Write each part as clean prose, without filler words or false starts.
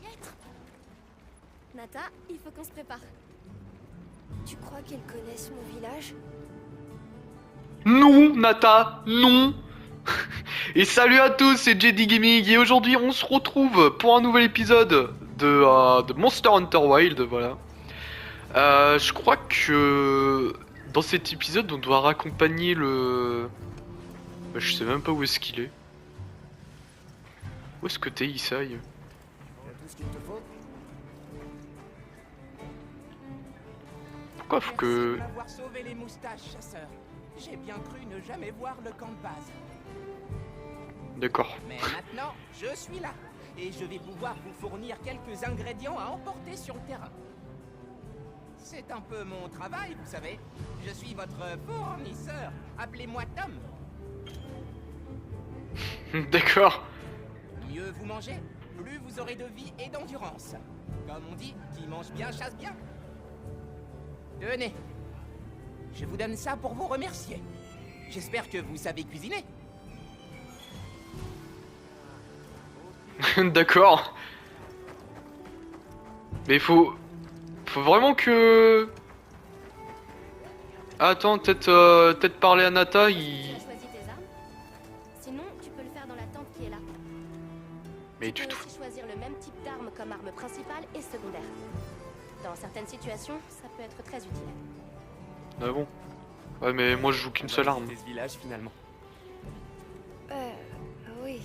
y être. Nata, il faut qu'on se prépare. Tu crois qu'ils connaissent mon village? Non, Nata, non. Et salut à tous, c'est JD Gaming et aujourd'hui on se retrouve pour un nouvel épisode de Monster Hunter Wild, voilà. Je crois que dans cet épisode on doit raccompagner le... Bah, je sais même pas où est-ce qu'il est. Où est-ce que t'es, Isai? Pourquoi faut que... Merci d'avoir sauvé les moustaches, chasseur. J'ai bien cru ne jamais voir le camp de base. D'accord. Mais maintenant, je suis là. Et je vais pouvoir vous fournir quelques ingrédients à emporter sur le terrain. C'est un peu mon travail, vous savez. Je suis votre fournisseur. Appelez-moi Tom. D'accord. Mieux vous mangez, plus vous aurez de vie et d'endurance. Comme on dit, qui mange bien chasse bien. Tenez. Je vous donne ça pour vous remercier. J'espère que vous savez cuisiner. D'accord. Mais faut vraiment que... Attends, peut-être parler à Nata, Tu il... as choisi tes armes? Sinon, tu peux le faire dans la tente qui est là. Mais Tu tu peux te... aussi choisir le même type d'arme comme arme principale et secondaire. Dans certaines situations, ça peut être très utile. Ah bon? Ouais, mais moi je joue qu'une seule arme. Ce village finalement. Oui.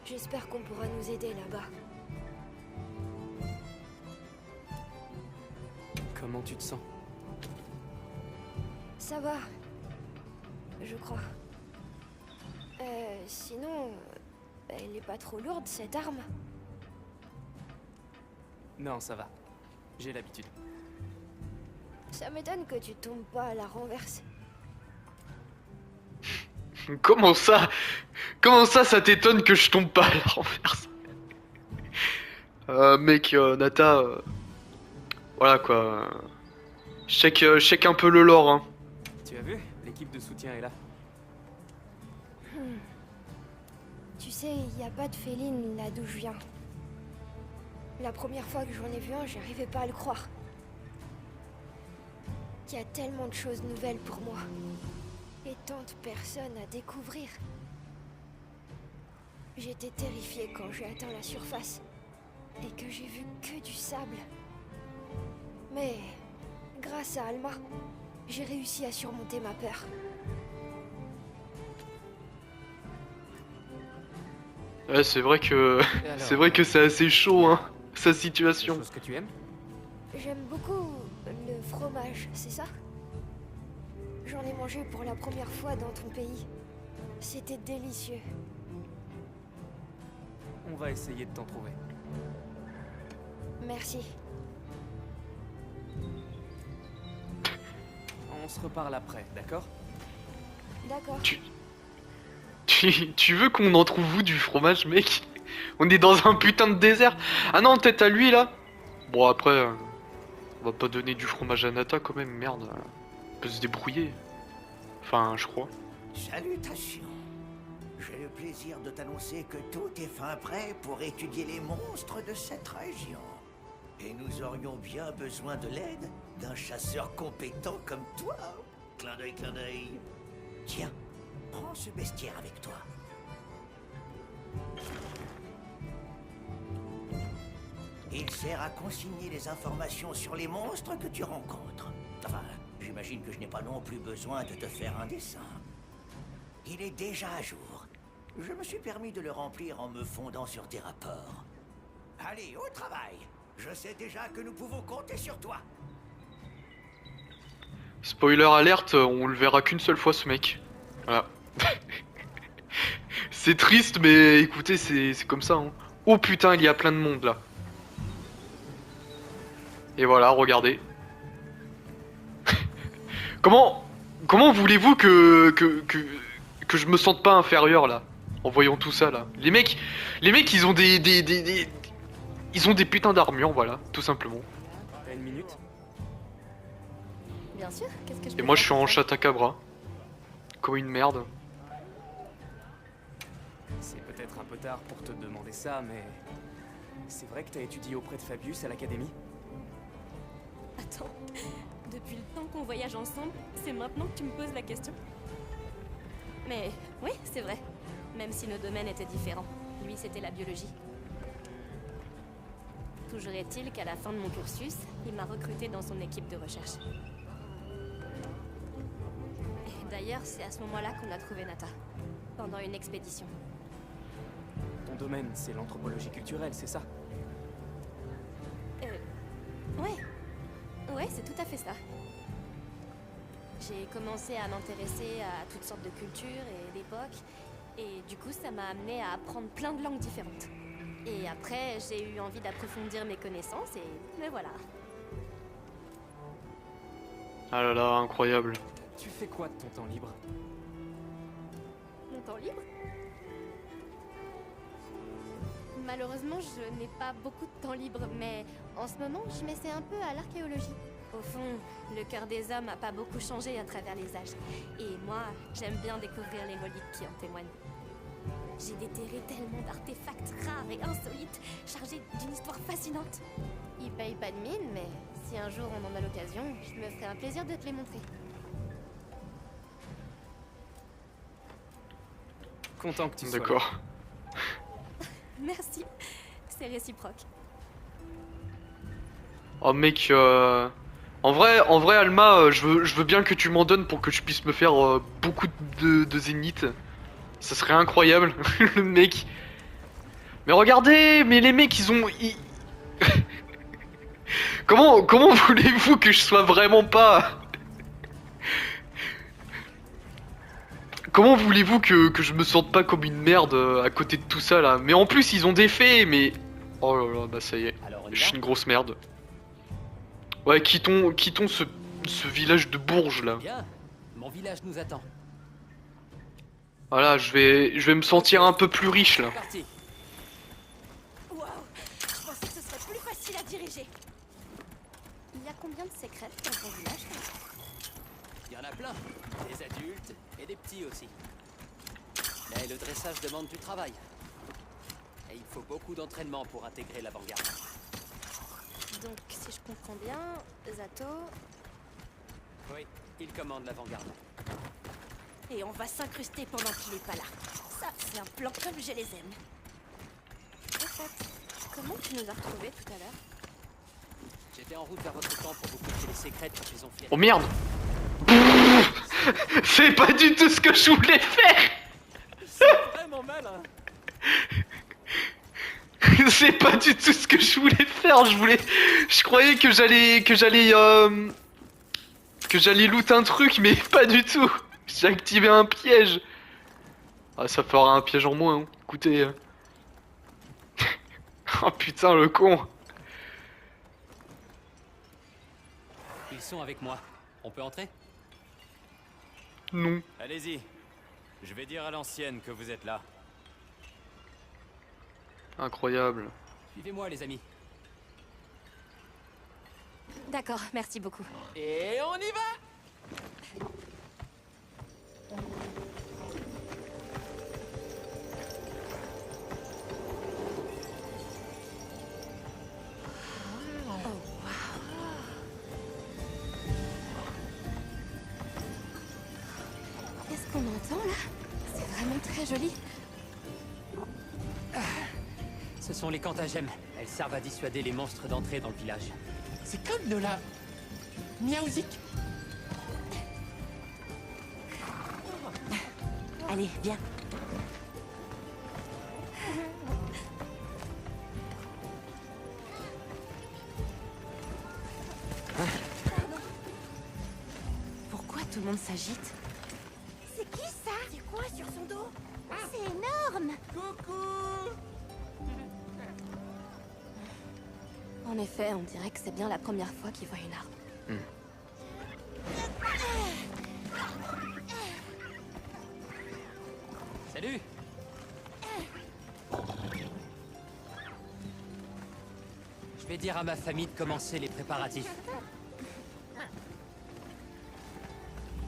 J'espère qu'on pourra nous aider là-bas. Comment tu te sens? Ça va. Je crois. Sinon... Elle est pas trop lourde, cette arme? Non, ça va. J'ai l'habitude. Ça m'étonne que tu tombes pas à la renverse. Comment ça? Comment ça t'étonne que je tombe pas à la renverse? Mec, Nata... Voilà quoi. Check un peu le lore, hein. Tu as vu? L'équipe de soutien est là. Tu sais, il n'y a pas de féline là d'où je viens. La première fois que j'en ai vu un, j'arrivais pas à le croire. Il y a tellement de choses nouvelles pour moi. Et tant de personnes à découvrir. J'étais terrifiée quand j'ai atteint la surface. Et que j'ai vu que du sable. Mais, grâce à Alma, j'ai réussi à surmonter ma peur. Ouais, c'est vrai que... Et alors, c'est vrai que c'est assez chaud, hein, sa Quelque situation. chose que tu aimes? J'aime beaucoup le fromage, c'est ça? J'en ai mangé pour la première fois dans ton pays. C'était délicieux. On va essayer de t'en trouver. Merci. On se reparle après, d'accord? D'accord. Tu veux qu'on en trouve où du fromage, mec? On est dans un putain de désert. Ah non, tête à lui, là. Bon, après... on va pas donner du fromage à Nata, quand même, merde. On peut se débrouiller. Enfin, je crois. Salutations. J'ai le plaisir de t'annoncer que tout est fin prêt pour étudier les monstres de cette région. Et nous aurions bien besoin de l'aide d'un chasseur compétent comme toi. Clin d'œil, clin d'œil. Tiens, prends ce bestiaire avec toi. Il sert à consigner les informations sur les monstres que tu rencontres. Enfin, j'imagine que je n'ai pas non plus besoin de te faire un dessin. Il est déjà à jour. Je me suis permis de le remplir en me fondant sur tes rapports. Allez, au travail. Je sais déjà que nous pouvons compter sur toi. Spoiler alerte, on le verra qu'une seule fois, ce mec. Voilà. C'est triste, mais écoutez, c'est comme ça, hein. Oh putain, il y a plein de monde, là. Et voilà, regardez. Comment voulez-vous que je me sente pas inférieur, là, en voyant tout ça, là? Les mecs, ils ont ils ont des putains d'armures, voilà, tout simplement. T'as une minute? Bien sûr, qu'est-ce que je Et peux moi, je faire suis en pour toi? chatacabra. Comme une merde. C'est peut-être un peu tard pour te demander ça, mais... C'est vrai que t'as étudié auprès de Fabius à l'académie? Attends, depuis le temps qu'on voyage ensemble, c'est maintenant que tu me poses la question? Mais oui, c'est vrai. Même si nos domaines étaient différents. Lui, c'était la biologie. Toujours est-il qu'à la fin de mon cursus, il m'a recruté dans son équipe de recherche. Et d'ailleurs, c'est à ce moment-là qu'on a trouvé Nata. Pendant une expédition. Ton domaine, c'est l'anthropologie culturelle, c'est ça? Ouais. Ouais, c'est tout à fait ça. J'ai commencé à m'intéresser à toutes sortes de cultures et d'époques, et du coup ça m'a amené à apprendre plein de langues différentes. Et après, j'ai eu envie d'approfondir mes connaissances, et me voilà. Ah là là, incroyable. Tu fais quoi de ton temps libre? Mon temps libre? Malheureusement, je n'ai pas beaucoup de temps libre, mais en ce moment, je m'essaie un peu à l'archéologie. Au fond, le cœur des hommes n'a pas beaucoup changé à travers les âges. Et moi, j'aime bien découvrir les reliques qui en témoignent. J'ai déterré tellement d'artefacts rares et insolites, chargés d'une histoire fascinante. Ils payent pas de mine, mais si un jour on en a l'occasion, je me ferai un plaisir de te les montrer. Content que tu sois là. D'accord. Merci, c'est réciproque. Oh mec, en vrai Alma, je veux bien que tu m'en donnes pour que je puisse me faire beaucoup de zénith. Ça serait incroyable, le mec. Mais regardez, mais les mecs comment voulez-vous que je sois vraiment pas... Comment voulez-vous que je me sente pas comme une merde à côté de tout ça là? Mais en plus ils ont des faits, mais... Oh là là, bah ça y est, Alors on y je va? suis une grosse merde. Ouais, quittons ce village de Bourges là. Bien, mon village nous attend. Voilà, je vais me sentir un peu plus riche là. C'est parti. Waouh, je pensais que ce serait plus facile à diriger. Il y a combien de secrets dans ton village? Il y en a plein, des adultes et des petits aussi. Mais le dressage demande du travail. Et il faut beaucoup d'entraînement pour intégrer l'avant-garde. Donc, si je comprends bien, Zato... Oui, il commande l'avant-garde. Et on va s'incruster pendant qu'il est pas là. Ça, c'est un plan comme je les aime. En fait, comment tu nous as retrouvés tout à l'heure? J'étais en route vers votre camp pour vous confier les secrets quand ils ont fait... Oh merde. C'est pas du tout ce que je voulais faire. C'est vraiment malin. C'est pas du tout ce que je voulais faire. Je croyais que j'allais loot un truc, mais pas du tout. J'ai activé un piège. Ah, ça fera un piège en moins. Hein. Écoutez. Oh putain, le con. Ils sont avec moi. On peut entrer? Non. Allez-y. Je vais dire à l'ancienne que vous êtes là. Incroyable. Suivez-moi les amis. D'accord, merci beaucoup. Et on y va! Qu'est-ce qu'on entend là? C'est vraiment très joli. Ce sont les canthagèmes. Elles servent à dissuader les monstres d'entrer dans le village. C'est comme de la... miaouzik. Allez, viens. Pourquoi tout le monde s'agite? C'est qui ça? C'est quoi sur son dos? C'est énorme! Coucou! En effet, on dirait que c'est bien la première fois qu'il voit une arme. Salut! Je vais dire à ma famille de commencer les préparatifs.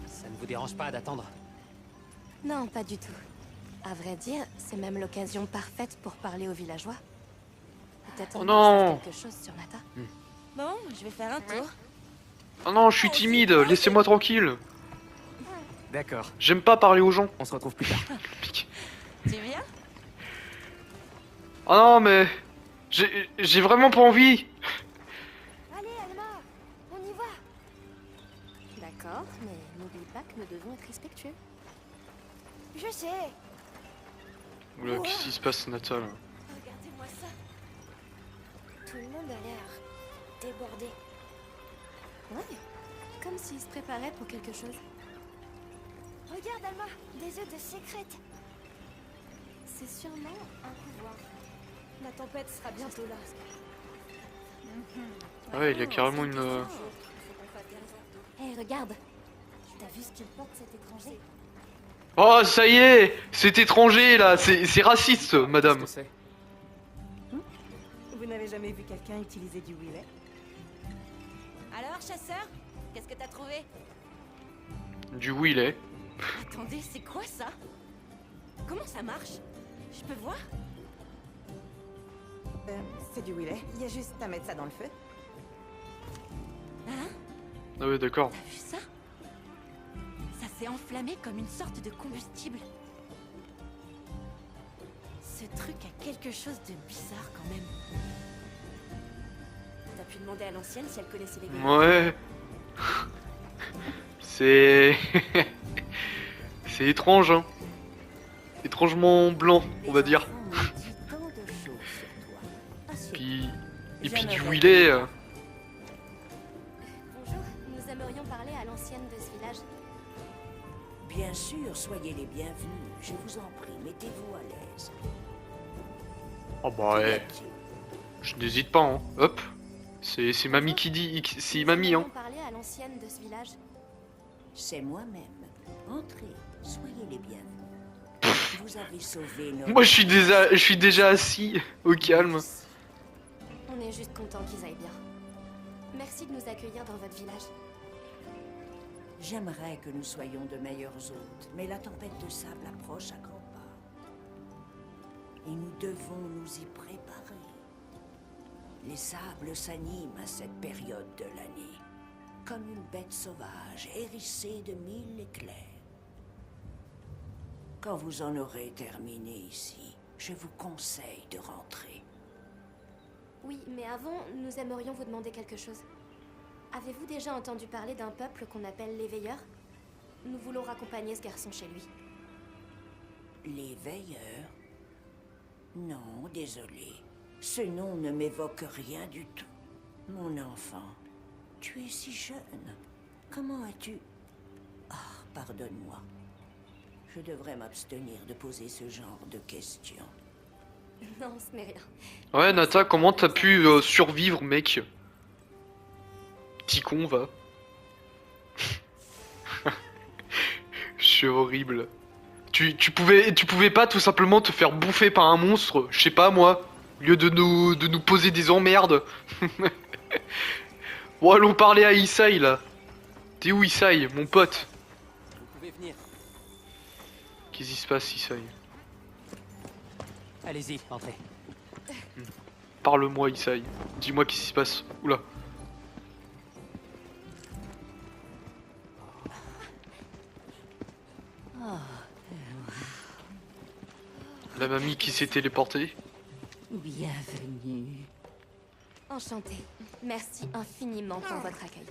Ça ne vous dérange pas d'attendre? Non, pas du tout. À vrai dire, c'est même l'occasion parfaite pour parler aux villageois. Peut-être Oh qu'ils non. savent quelque chose sur Nata. Bon, je vais faire un tour. Oh non, je suis timide, laissez-moi tranquille. D'accord, J'aime pas parler aux gens. on se retrouve plus tard. Pique. Tu viens? Oh non, mais... J'ai vraiment pas envie. Allez, Alma, on y va. D'accord, mais n'oublie pas que nous devons être respectueux. Je sais. Oula, qu'est-ce qui se passe, Nata, là? Regardez-moi ça. Tout le monde a l'air débordé. Ouais, comme s'ils se préparaient pour quelque chose. Regarde, Alma, des œufs de sécrète. C'est sûrement un pouvoir. La tempête sera bientôt là. Ouais, il y a carrément une... Hé, regarde. T'as vu ce qu'il porte, cet étranger? Oh, ça y est. C'est étranger, là. C'est raciste, madame. Qu'est-ce que c'est? Vous n'avez jamais vu quelqu'un utiliser du wheelet? Alors, chasseur, qu'est-ce que t'as trouvé? Du wheelet. Attendez, c'est quoi ça? Comment ça marche? Je peux voir? C'est du wheelet. Il y a juste à mettre ça dans le feu. Hein? Ah ouais, d'accord. T'as vu ça? Ça s'est enflammé comme une sorte de combustible. Ce truc a quelque chose de bizarre quand même. T'as pu demander à l'ancienne si elle connaissait les gars. Ouais. C'est... C'est étrange, hein. Étrangement blanc, on va dire. Puis... Et puis du wheelet... Bonjour, nous aimerions parler à l'ancienne de ce village. Bien sûr, soyez les bienvenus. Je vous en prie, mettez-vous à l'aise. Oh bah ouais. Je n'hésite pas, hein. Hop. C'est mamie qui dit... C'est mamie, hein. Nous aimerions parler à l'ancienne de ce village. C'est moi-même. Entrez, soyez les bienvenus. Vous avez sauvé nos... Moi, je suis déjà assis, au calme. On est juste content qu'ils aillent bien. Merci de nous accueillir dans votre village. J'aimerais que nous soyons de meilleurs hôtes, mais la tempête de sable approche à grands pas. Et nous devons nous y préparer. Les sables s'animent à cette période de l'année, comme une bête sauvage hérissée de 1000 éclairs. Quand vous en aurez terminé ici, je vous conseille de rentrer. Oui, mais avant, nous aimerions vous demander quelque chose. Avez-vous déjà entendu parler d'un peuple qu'on appelle les Veilleurs? Nous voulons raccompagner ce garçon chez lui. Les veilleurs? Non, désolé. Ce nom ne m'évoque rien du tout. Mon enfant, tu es si jeune. Comment as-tu... Ah, pardonne-moi. Je devrais m'abstenir de poser ce genre de questions. Non, ce n'est rien. Ouais, Nata, comment t'as pu survivre, mec? Petit con, va. Je suis horrible. Tu pouvais pas tout simplement te faire bouffer par un monstre, je sais pas moi, au lieu de nous poser des emmerdes. Bon, allons parler à Isai là. T'es où Isai, mon pote? Vous pouvez venir. Qu'est-ce qui se passe, Isai? Allez-y, entrez. Parle-moi, Isai. Dis-moi qu'est-ce qui se passe. Oula. La mamie qui s'est téléportée. Bienvenue. Enchantée. Merci infiniment pour votre accueil.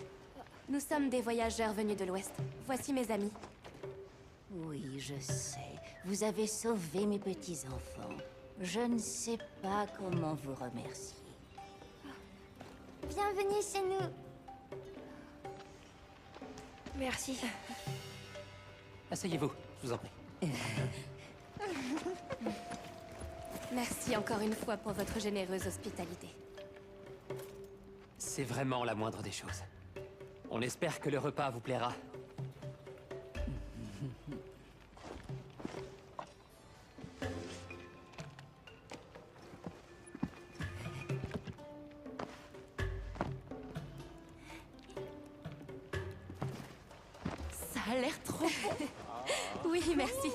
Nous sommes des voyageurs venus de l'Ouest. Voici mes amis. Oui, je sais. Vous avez sauvé mes petits-enfants. Je ne sais pas comment vous remercier. Bienvenue chez nous. Merci. Asseyez-vous, je vous en prie. Merci encore une fois pour votre généreuse hospitalité. C'est vraiment la moindre des choses. On espère que le repas vous plaira. Ça a l'air trop bon. Oui, merci.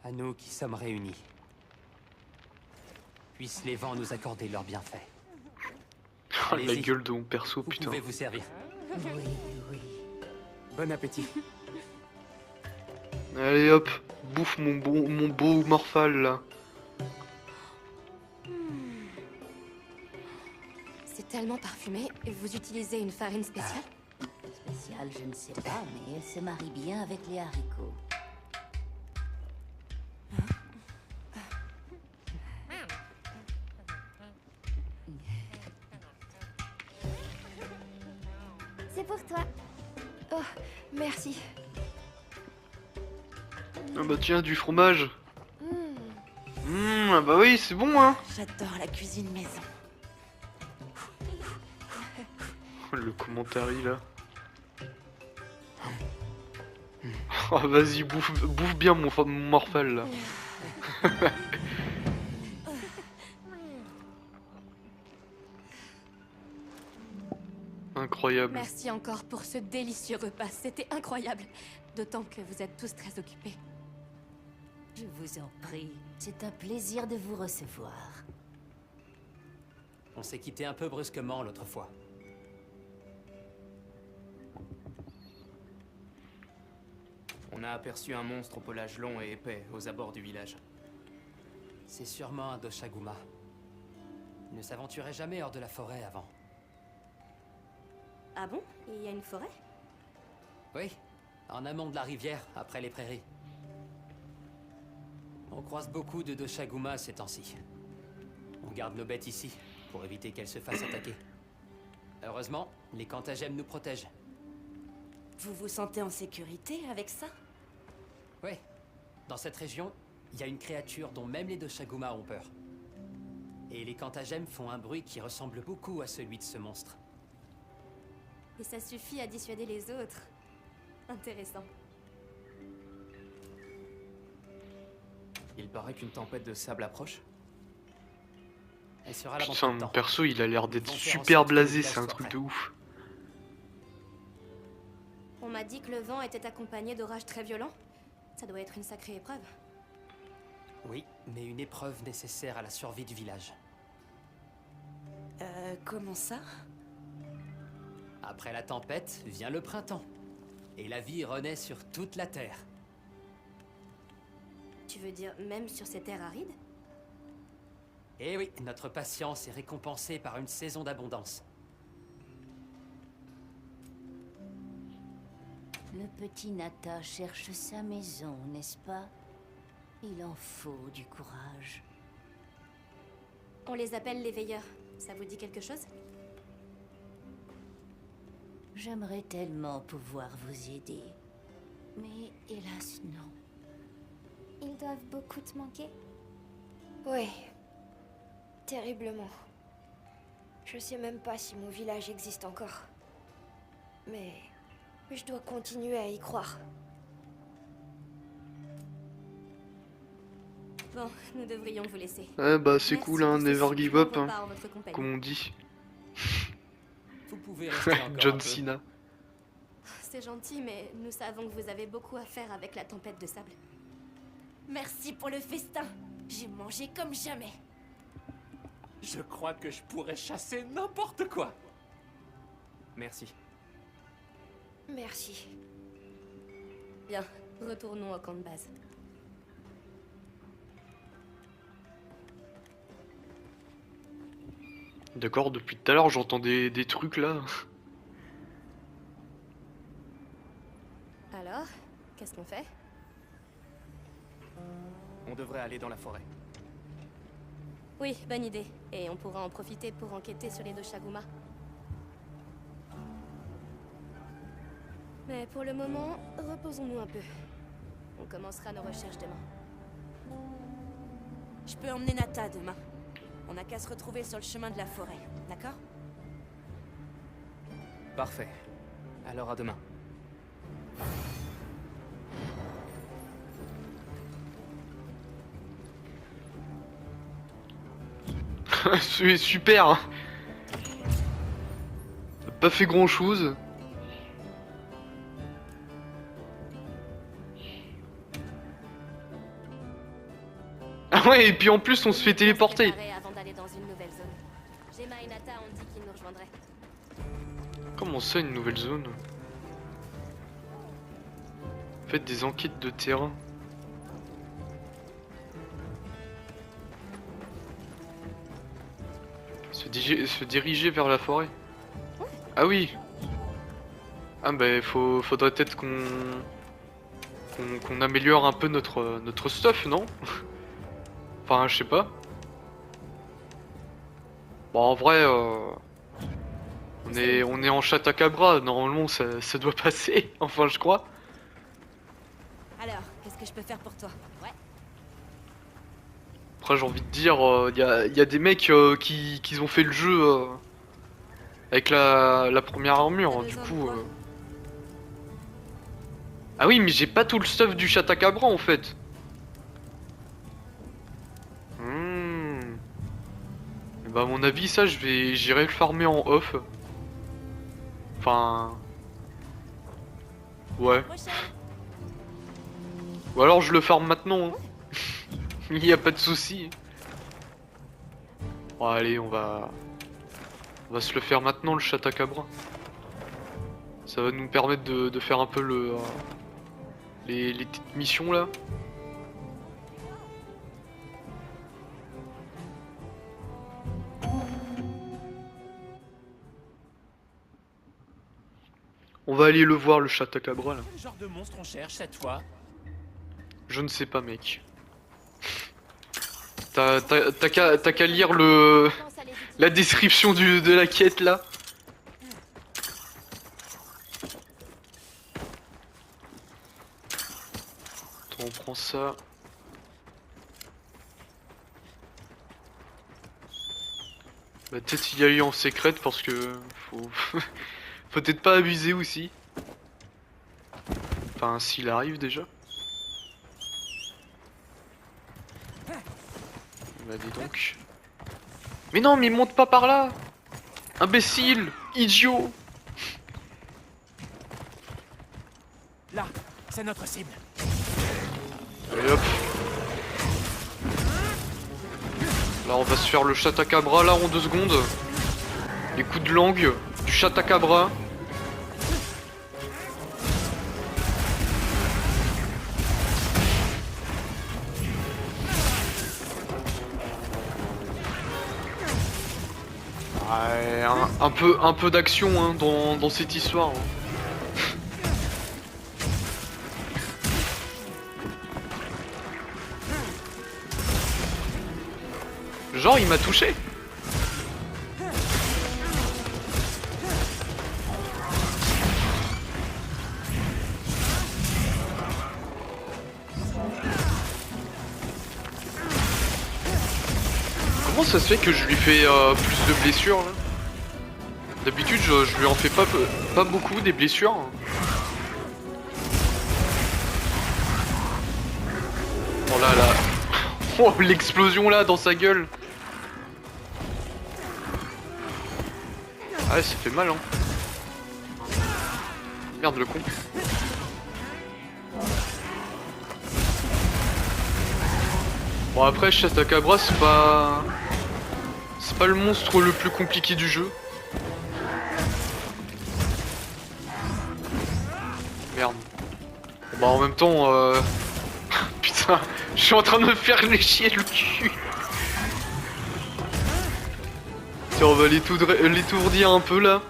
À nous qui sommes réunis. Puissent les vents nous accorder leurs bienfaits. Oh, la Allez-y. gueule de mon perso, Vous putain. pouvez vous servir. Oui, oui. Bon appétit. Allez hop, bouffe mon beau morphal là. C'est tellement parfumé. Vous utilisez une farine spéciale? Spécial, je ne sais pas, mais elle se marie bien avec les haricots. C'est pour toi. Oh, merci. Ah bah tiens, du fromage. Ah bah oui, c'est bon hein. J'adore la cuisine maison. Le commentaire là. Oh vas-y, bouffe bien mon morphal là. Incroyable. Merci encore pour ce délicieux repas. C'était incroyable. D'autant que vous êtes tous très occupés. Je vous en prie, c'est un plaisir de vous recevoir. On s'est quitté un peu brusquement l'autre fois. On a aperçu un monstre au pelage long et épais aux abords du village. C'est sûrement un Doshaguma. Il ne s'aventurait jamais hors de la forêt avant. Ah bon? Il y a une forêt? Oui, en amont de la rivière, après les prairies. On croise beaucoup de Doshaguma ces temps-ci. On garde nos bêtes ici, pour éviter qu'elles se fassent attaquer. Heureusement, les Kantagem nous protègent. Vous vous sentez en sécurité avec ça? Oui, dans cette région, il y a une créature dont même les Doshaguma ont peur. Et les Kantagem font un bruit qui ressemble beaucoup à celui de ce monstre. Et ça suffit à dissuader les autres. Intéressant. Il paraît qu'une tempête de sable approche. Elle sera là dans peu Putain, de mon temps. perso il a l'air d'être Ils vont faire en super sorte que le blasé, village c'est un soit truc prêt. de ouf. On m'a dit que le vent était accompagné d'orages très violents. Ça doit être une sacrée épreuve. Oui, mais une épreuve nécessaire à la survie du village. Comment ça? Après la tempête, vient le printemps. Et la vie renaît sur toute la terre. Tu veux dire même sur ces terres arides? Et oui, notre patience est récompensée par une saison d'abondance. Le petit Nata cherche sa maison, n'est-ce pas? Il en faut du courage. On les appelle les veilleurs. Ça vous dit quelque chose? J'aimerais tellement pouvoir vous aider. Mais hélas, non. Ils doivent beaucoup te manquer. Oui. Terriblement. Je sais même pas si mon village existe encore. Mais je dois continuer à y croire. Bon, nous devrions vous laisser. Ouais bah c'est Merci cool hein, pour ce never give up succulent hein, repas en votre compagnie. comme on dit. Vous pouvez rester encore un John peu. Cena. C'est gentil, mais nous savons que vous avez beaucoup à faire avec la tempête de sable. Merci pour le festin. J'ai mangé comme jamais. Je crois que je pourrais chasser n'importe quoi. Merci. Merci. Bien, retournons au camp de base. D'accord, depuis tout à l'heure j'entends des trucs là. Alors, qu'est-ce qu'on fait? On devrait aller dans la forêt. Oui, bonne idée. Et on pourra en profiter pour enquêter sur les Doshaguma. Mais pour le moment, reposons-nous un peu. On commencera nos recherches demain. Je peux emmener Nata demain. On n'a qu'à se retrouver sur le chemin de la forêt, d'accord? Parfait. Alors à demain. C'est super hein. T'as pas fait grand chose. Ouais, et puis en plus on se fait téléporter. Avant d'aller dans une nouvelle zone. Gemma et Nata ont dit qu'ils nous rejoindraient. Comment ça, une nouvelle zone? Faites des enquêtes de terrain. Se diriger vers la forêt. Ah oui. Ah bah faudrait peut-être qu'on améliore un peu notre stuff, non? Enfin, je sais pas. Bon, en vrai, on est en Chatacabra, normalement ça doit passer, enfin je crois. Alors, qu'est-ce que je peux faire pour toi? Ouais. Après j'ai envie de dire, y a des mecs qui ont fait le jeu avec la première armure, du coup... Ah oui, mais j'ai pas tout le stuff du Chatacabra en fait. Bah à mon avis ça j'irai le farmer en off. Enfin... Ouais. Ou alors je le farme maintenant. Hein. Il y a pas de souci. Bon allez, on va se le faire maintenant le Chatacabra. Ça va nous permettre de faire un peu les petites missions là. On va aller le voir le Chatacabra là. Quel genre de monstre on cherche cette fois? Je ne sais pas mec. T'as qu'à lire la description de la quête là. Attends, on prend ça. Bah, peut-être il y a eu en secrète parce que faut peut-être pas abuser aussi. Enfin s'il arrive déjà. Bah dis donc. Mais non, mais monte pas par là. Imbécile, idiot. Là, c'est notre cible. Allez hop. Là on va se faire le Chatacabra là en 2 secondes. Les coups de langue du Chatacabra. Ouais, un peu d'action hein, dans cette histoire. Hein. Genre il m'a touché. Comment ça se fait que je lui fais plus de blessures là? D'habitude je lui en fais pas beaucoup des blessures. Oh là là. Oh l'explosion là dans sa gueule. Ah ouais, ça fait mal hein. Merde le con. Bon après Chatacabra c'est pas le monstre le plus compliqué du jeu. Merde. Bon, bah en même temps putain, je suis en train de me faire lécher le cul. Tiens, on va l'étourdir un peu là.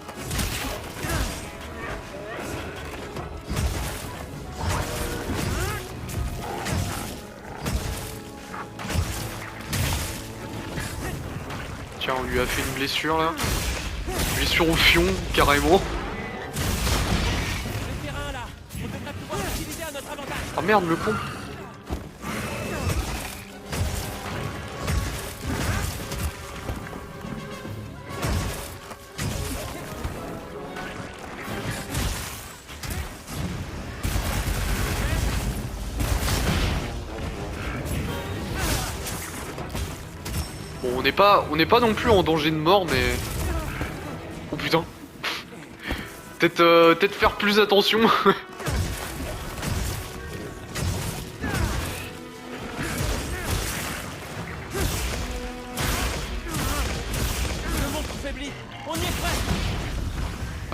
Tiens, on lui a fait une blessure là. Blessure au fion, carrément. Oh merde, le con. Bon, on n'est pas non plus en danger de mort, mais... Oh putain. Peut-être faire plus attention.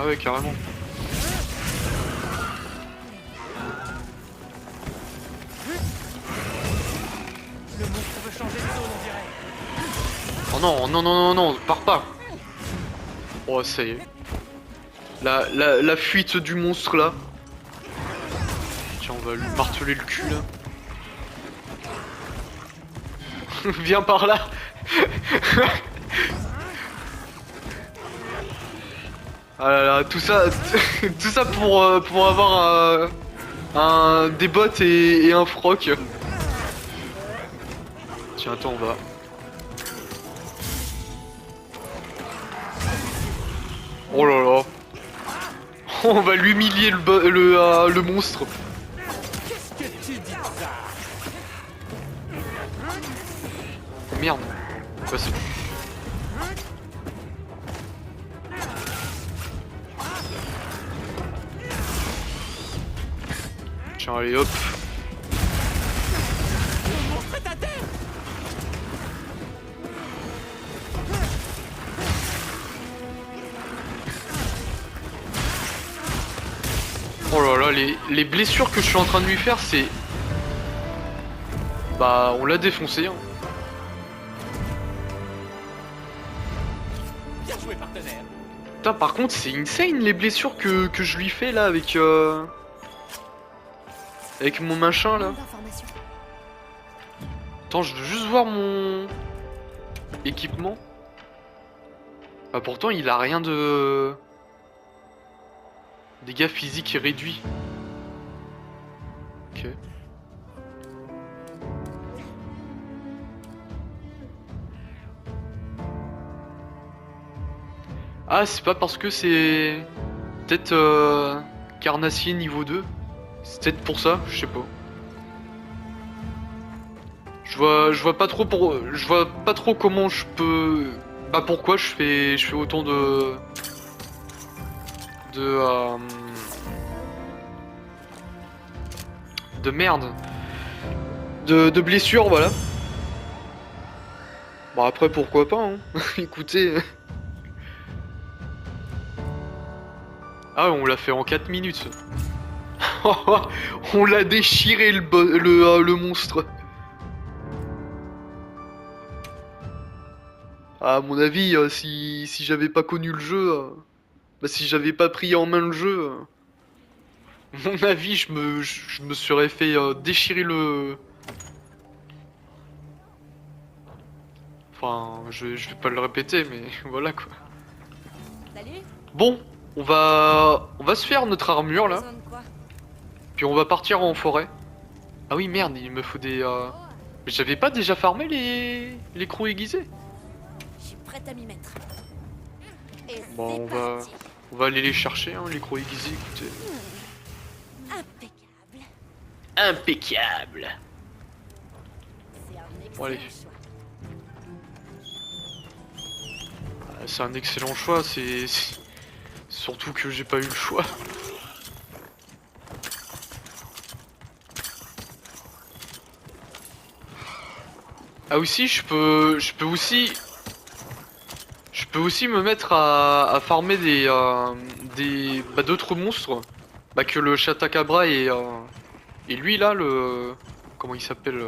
Ah ouais, carrément. Le monstre veut changer de zone, on dirait. Oh non, non, non, non, non, pars pas. Oh, ça y est. La fuite du monstre là. Tiens, on va lui marteler le cul là. Viens par là. Ah là là, tout ça, tout ça pour avoir des bottes et un froc. Tiens, attends, on va. Oh là là. On va l'humilier le monstre. Qu'est-ce que tu dis de ça? Oh, merde. Quoi c'est? Tiens, allez hop. Le monstre est à terre. Oh là là, les blessures que je suis en train de lui faire, c'est... Bah, on l'a défoncé, hein. Bien joué, partenaire. Putain, par contre, c'est insane les blessures que je lui fais là avec... Avec mon machin là. D'informations. Attends, je veux juste voir mon... équipement. Bah pourtant, il a rien de... Dégâts physiques réduits. Ok. Ah, c'est pas parce que c'est... Peut-être carnassier niveau 2. C'est peut-être pour ça, je sais pas. Je vois pas trop je vois pas trop comment je peux... Bah pourquoi je fais autant de merde. De blessures, voilà. Bon après pourquoi pas, hein. Écoutez... Ah, on l'a fait en 4 minutes. On l'a déchiré le monstre. À mon avis, si j'avais pas connu le jeu, bah, si j'avais pas pris en main le jeu, à mon avis, je me serais fait déchirer le... Enfin, je vais pas le répéter, mais voilà quoi. Salut. Bon, on va se faire notre armure là. Besoin de quoi? Puis on va partir en forêt. Ah oui merde, il me faut des... Mais j'avais pas déjà farmé les crocs aiguisés? Je suis prête à m'y mettre. Et Bon, c'est parti. on va aller les chercher, hein, les crocs aiguisés, écoutez. Impeccable. Impeccable. C'est un excellent Bon, allez. choix. C'est un excellent choix, c'est... Surtout que j'ai pas eu le choix. Ah aussi, je peux aussi me mettre à farmer bah, d'autres monstres. Bah que le Chatacabra et lui là, le... Comment il s'appelle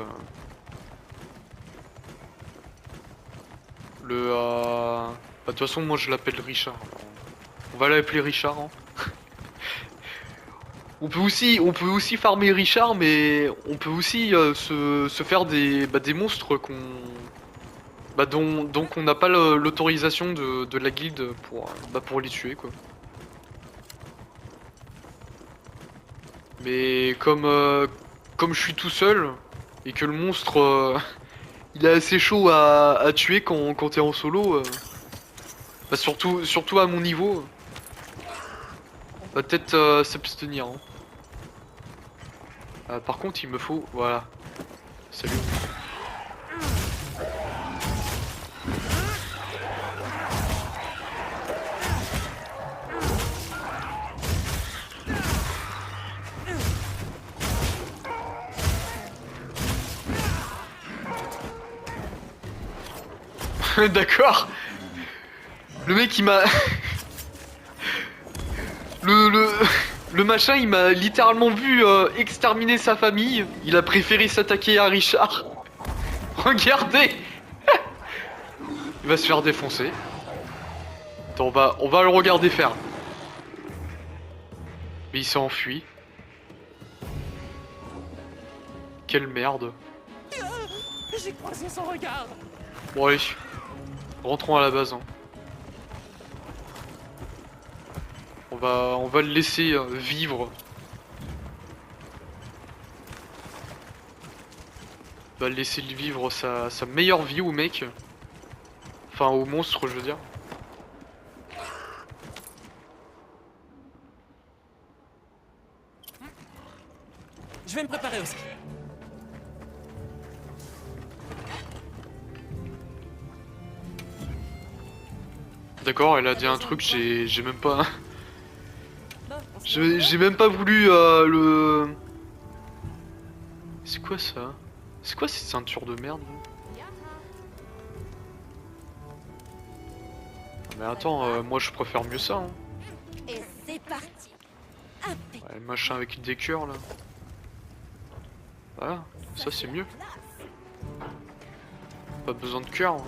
bah, de toute façon, moi je l'appelle Richard. On va l'appeler Richard. Hein. On peut aussi farmer Richard, mais on peut aussi se faire des monstres dont on n'a pas l'autorisation de la guilde pour les tuer quoi. Mais comme je suis tout seul et que le monstre il est assez chaud à tuer quand t'es en solo, bah surtout à mon niveau, va peut-être s'abstenir. Hein. Par contre, il me faut... Voilà. Salut. D'accord. Le mec il m'a... Le, le machin, il m'a littéralement vu exterminer sa famille. Il a préféré s'attaquer à Richard. Regardez. Il va se faire défoncer. Attends, on va le regarder faire. Mais il s'est enfui. Quelle merde. J'ai croisé son regard. Bon allez, rentrons à la base. Hein. On va le laisser vivre. On va le laisser vivre sa meilleure vie au mec. Enfin au monstre je veux dire. Je vais me préparer aussi. D'accord, elle a dit un truc, j'ai même pas... J'ai même pas voulu le... C'est quoi ça? C'est quoi cette ceinture de merde là? Mais attends, moi je préfère mieux ça. Hein. Et c'est parti. Ouais, le machin avec des cœurs là. Voilà, ça c'est mieux. Pas besoin de cœur. Hein.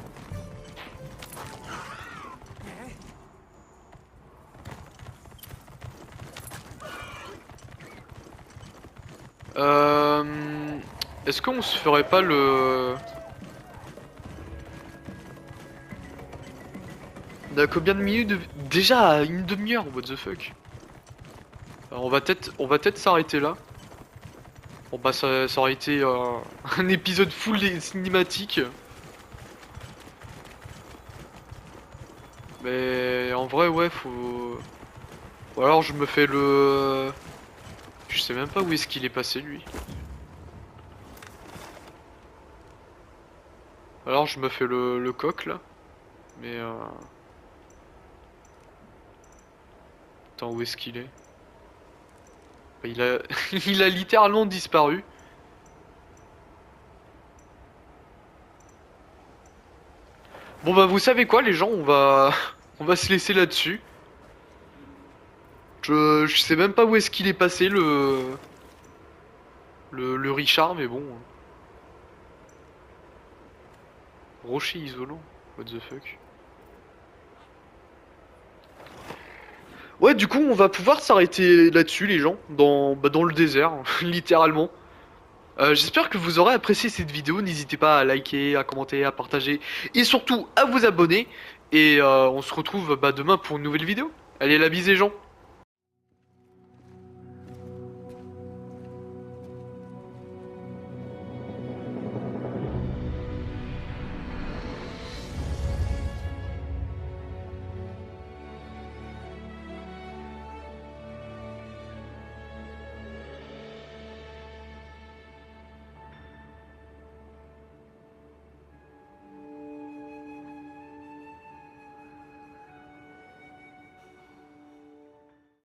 Est-ce qu'on se ferait pas le... On a combien de minutes de... Déjà à une demi-heure, what the fuck. Alors on va peut-être s'arrêter là. Bon bah ça aurait été un épisode full cinématique. Mais en vrai ouais faut... Ou alors je me fais le... Je sais même pas où est-ce qu'il est passé lui. Alors je me fais le coq là. Mais Attends où est-ce qu'il est? Il a... il a littéralement disparu. Bon bah vous savez quoi les gens, on va se laisser là-dessus. Je sais même pas où est-ce qu'il est passé le Richard mais bon. Rocher isolant, what the fuck. Ouais du coup on va pouvoir s'arrêter là-dessus les gens, dans le désert, littéralement. J'espère que vous aurez apprécié cette vidéo, n'hésitez pas à liker, à commenter, à partager et surtout à vous abonner. Et on se retrouve demain pour une nouvelle vidéo. Allez la bise les gens.